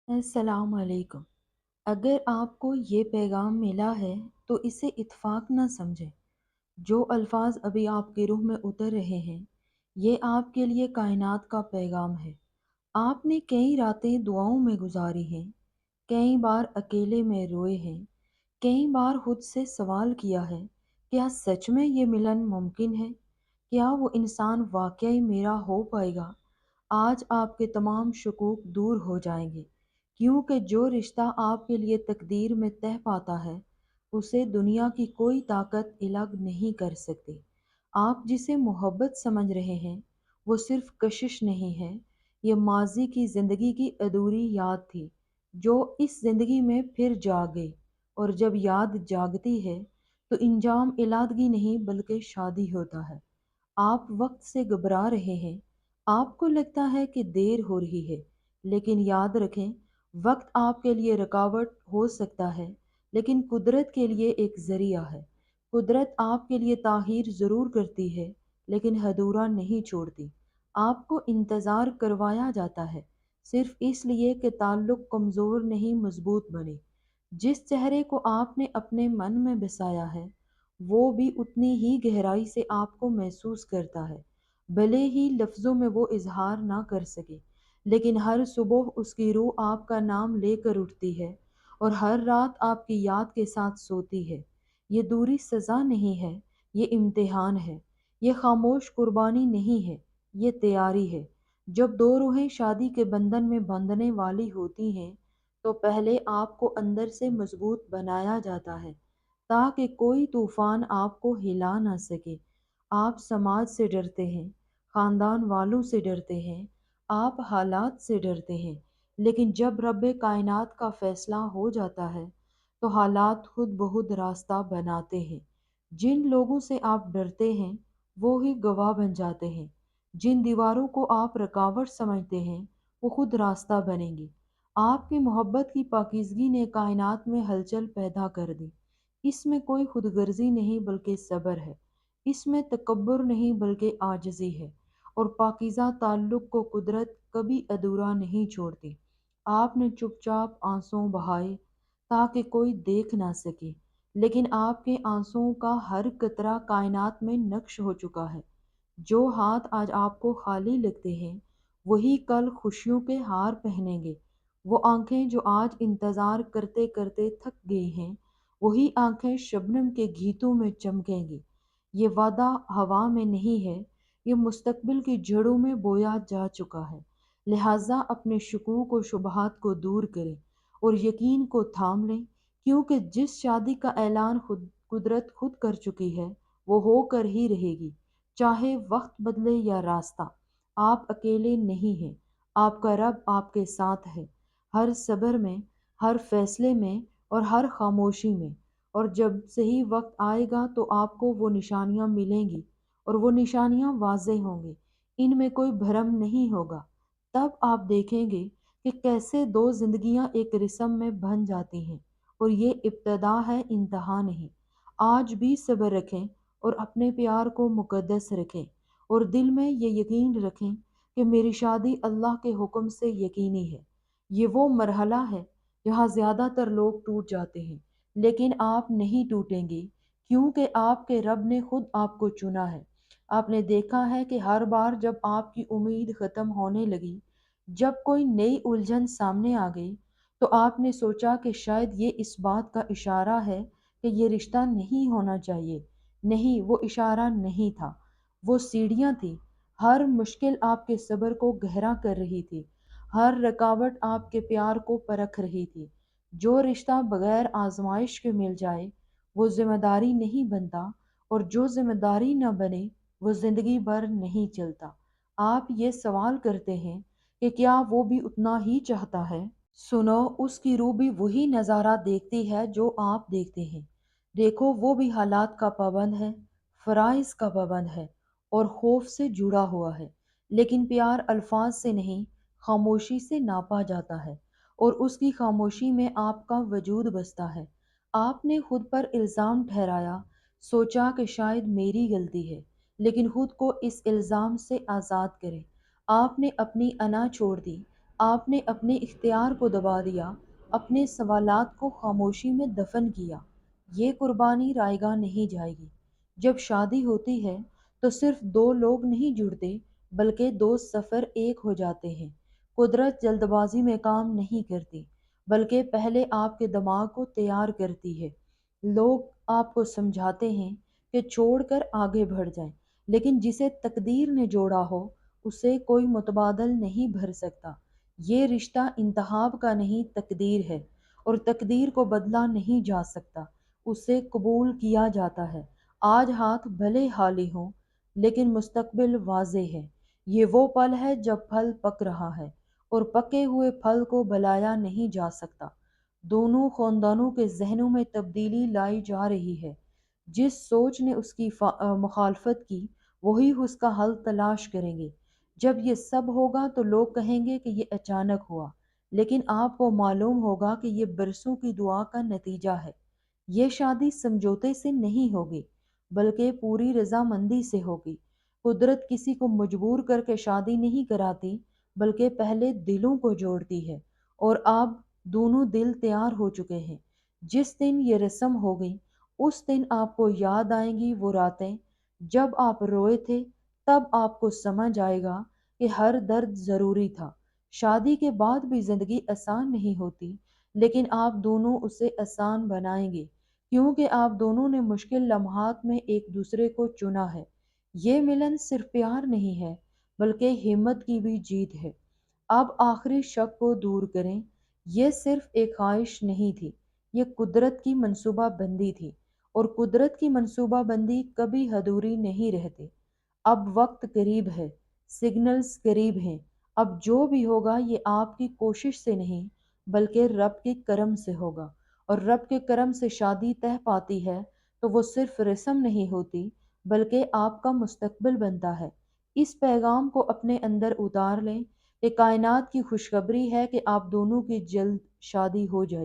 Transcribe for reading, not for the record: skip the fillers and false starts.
अस्सलाम वालेकुम। अगर आपको ये पैगाम मिला है तो इसे इत्फाक ना समझें। जो अल्फाज अभी आपके रूह में उतर रहे हैं, ये आपके लिए कायनात का पैगाम है। आपने कई रातें दुआओं में गुजारी हैं, कई बार अकेले में रोए हैं, कई बार खुद से सवाल किया है, क्या सच में ये मिलन मुमकिन है? क्या वो इंसान वाकई मेरा हो पाएगा? आज आपके तमाम शकूक दूर हो जाएंगे, क्योंकि जो रिश्ता आपके लिए तकदीर में तह पाता है, उसे दुनिया की कोई ताकत अलग नहीं कर सकती। आप जिसे मोहब्बत समझ रहे हैं, वो सिर्फ कशिश नहीं है, ये माजी की ज़िंदगी की अधूरी याद थी, जो इस ज़िंदगी में फिर जाग गई। और जब याद जागती है, तो इंजाम इलादगी नहीं बल्कि शादी होता है। आप वक्त से घबरा रहे हैं, आपको लगता है कि देर हो रही है, लेकिन याद रखें, वक्त आपके लिए रुकावट हो सकता है, लेकिन कुदरत के लिए एक जरिया है। कुदरत आपके लिए ताहीर ज़रूर करती है, लेकिन अधूरा नहीं छोड़ती। आपको इंतज़ार करवाया जाता है, सिर्फ इसलिए कि ताल्लुक़ कमज़ोर नहीं मजबूत बने। जिस चेहरे को आपने अपने मन में बसाया है, वो भी उतनी ही गहराई से आपको महसूस करता है। भले ही लफ्ज़ों में वो इजहार ना कर सके, लेकिन हर सुबह उसकी रूह आपका नाम लेकर उठती है और हर रात आपकी याद के साथ सोती है। ये दूरी सज़ा नहीं है, ये इम्तिहान है। ये खामोश कुर्बानी नहीं है, ये तैयारी है। जब दो रूहें शादी के बंधन में बंधने वाली होती हैं, तो पहले आपको अंदर से मजबूत बनाया जाता है, ताकि कोई तूफान आपको हिला ना सके। आप समाज से डरते हैं, खानदान वालों से डरते हैं, आप हालात से डरते हैं, लेकिन जब रब कायनात का फैसला हो जाता है, तो हालात खुद ब खुद रास्ता बनाते हैं। जिन लोगों से आप डरते हैं, वो ही गवाह बन जाते हैं। जिन दीवारों को आप रुकावट समझते हैं, वो खुद रास्ता बनेंगी। आपकी मोहब्बत की पाकीज़गी ने कायनात में हलचल पैदा कर दी। इसमें कोई खुदगर्जी नहीं बल्कि सब्र है। इसमें तकब्बुर नहीं बल्कि आजिज़ी है। और पाकीज़ा ताल्लुक़ को कुदरत कभी अधूरा नहीं छोड़ती। आपने चुपचाप आंसू बहाए ताकि कोई देख ना सके, लेकिन आपके आंसुओं का हर कतरा कायनात में नक्श हो चुका है। जो हाथ आज आपको खाली लगते हैं, वही कल खुशियों के हार पहनेंगे। वो आंखें जो आज इंतज़ार करते करते थक गई हैं, वही आंखें शबनम के गीतों में चमकेंगी। ये वादा हवा में नहीं है, ये मुस्तकबिल की जड़ों में बोया जा चुका है। लिहाजा अपने शकूक और शुबहात को दूर करें और यकीन को थाम लें, क्योंकि जिस शादी का ऐलान खुद कुदरत खुद कर चुकी है, वो होकर ही रहेगी, चाहे वक्त बदले या रास्ता। आप अकेले नहीं हैं, आपका रब आपके साथ है, हर सब्र में, हर फैसले में और हर खामोशी में। और जब सही वक्त आएगा तो आपको वो निशानियाँ मिलेंगी और वो निशानियाँ वाज़ेह होंगी, इनमें कोई भ्रम नहीं होगा। तब आप देखेंगे कि कैसे दो जिंदगियां एक रिस्म में बन जाती हैं, और ये इब्तदा है, इंतहा नहीं। आज भी सब्र रखें और अपने प्यार को मुकद्दस रखें, और दिल में ये यकीन रखें कि मेरी शादी अल्लाह के हुक्म से यकीनी है। ये वो मरहला है जहाँ ज़्यादातर लोग टूट जाते हैं, लेकिन आप नहीं टूटेंगे, क्योंकि आपके रब ने खुद आपको चुना है। आपने देखा है कि हर बार जब आपकी उम्मीद ख़त्म होने लगी, जब कोई नई उलझन सामने आ गई, तो आपने सोचा कि शायद ये इस बात का इशारा है कि ये रिश्ता नहीं होना चाहिए। नहीं, वो इशारा नहीं था, वो सीढ़ियाँ थी। हर मुश्किल आपके सब्र को गहरा कर रही थी, हर रुकावट आपके प्यार को परख रही थी। जो रिश्ता बगैर आजमाइश के मिल जाए, वो जिम्मेदारी नहीं बनता, और जो जिम्मेदारी न बने, वो जिंदगी भर नहीं चलता। आप ये सवाल करते हैं कि क्या वो भी उतना ही चाहता है? सुनो, उसकी रूह भी वही नज़ारा देखती है जो आप देखते हैं। देखो, वो भी हालात का पाबंद है, फ़राइज़ का पाबंद है और खौफ से जुड़ा हुआ है। लेकिन प्यार अल्फाज से नहीं, खामोशी से नापा जाता है, और उसकी खामोशी में आपका वजूद बसता है। आपने खुद पर इल्ज़ाम ठहराया, सोचा कि शायद मेरी गलती है, लेकिन खुद को इस इल्ज़ाम से आज़ाद करें। आपने अपनी अना छोड़ दी, آپ نے اپنے اختیار کو دبا دیا، اپنے سوالات کو خاموشی میں دفن کیا۔ یہ قربانی رائے گاہ نہیں جائے گی۔ جب شادی ہوتی ہے تو صرف دو لوگ نہیں جڑتے، بلکہ دو سفر ایک ہو جاتے ہیں۔ قدرت جلد بازی میں کام نہیں کرتی، بلکہ پہلے آپ کے دماغ کو تیار کرتی ہے۔ لوگ آپ کو سمجھاتے ہیں کہ چھوڑ کر آگے بڑھ جائیں، لیکن جسے تقدیر نے جوڑا ہو اسے کوئی متبادل نہیں بھر سکتا۔ یہ رشتہ انتخاب کا نہیں، تقدیر ہے، اور تقدیر کو بدلا نہیں جا سکتا، اسے قبول کیا جاتا ہے۔ آج ہاتھ بھلے خالی ہوں، لیکن مستقبل واضح ہے۔ یہ وہ پل ہے جب پھل پک رہا ہے، اور پکے ہوئے پھل کو بلایا نہیں جا سکتا۔ دونوں خاندانوں کے ذہنوں میں تبدیلی لائی جا رہی ہے۔ جس سوچ نے اس کی مخالفت کی، وہی اس کا حل تلاش کریں گے۔ جب یہ سب ہوگا تو لوگ کہیں گے کہ یہ اچانک ہوا، لیکن آپ کو معلوم ہوگا کہ یہ برسوں کی دعا کا نتیجہ ہے۔ یہ شادی سمجھوتے سے نہیں ہوگی، بلکہ پوری رضامندی سے ہوگی۔ قدرت کسی کو مجبور کر کے شادی نہیں کراتی، بلکہ پہلے دلوں کو جوڑتی ہے، اور اب دونوں دل تیار ہو چکے ہیں۔ جس دن یہ رسم ہوگی، اس دن آپ کو یاد آئیں گی وہ راتیں جب آپ روئے تھے۔ تب آپ کو سمجھ آئے گا کہ ہر درد ضروری تھا۔ شادی کے بعد بھی زندگی آسان نہیں ہوتی، لیکن آپ دونوں اسے آسان بنائیں گے، کیونکہ آپ دونوں نے مشکل لمحات میں ایک دوسرے کو چنا ہے۔ یہ ملن صرف پیار نہیں ہے، بلکہ ہمت کی بھی جیت ہے۔ اب آخری شک کو دور کریں۔ یہ صرف ایک خواہش نہیں تھی، یہ قدرت کی منصوبہ بندی تھی، اور قدرت کی منصوبہ بندی کبھی ادھوری نہیں رہتی۔ اب وقت قریب ہے، سگنلز قریب ہیں۔ اب جو بھی ہوگا یہ آپ کی کوشش سے نہیں، بلکہ رب کے کرم سے ہوگا۔ اور رب کے کرم سے شادی طے پاتی ہے تو وہ صرف رسم نہیں ہوتی، بلکہ آپ کا مستقبل بنتا ہے۔ اس پیغام کو اپنے اندر اتار لیں کہ کائنات کی خوشخبری ہے کہ آپ دونوں کی جلد شادی ہو جائے۔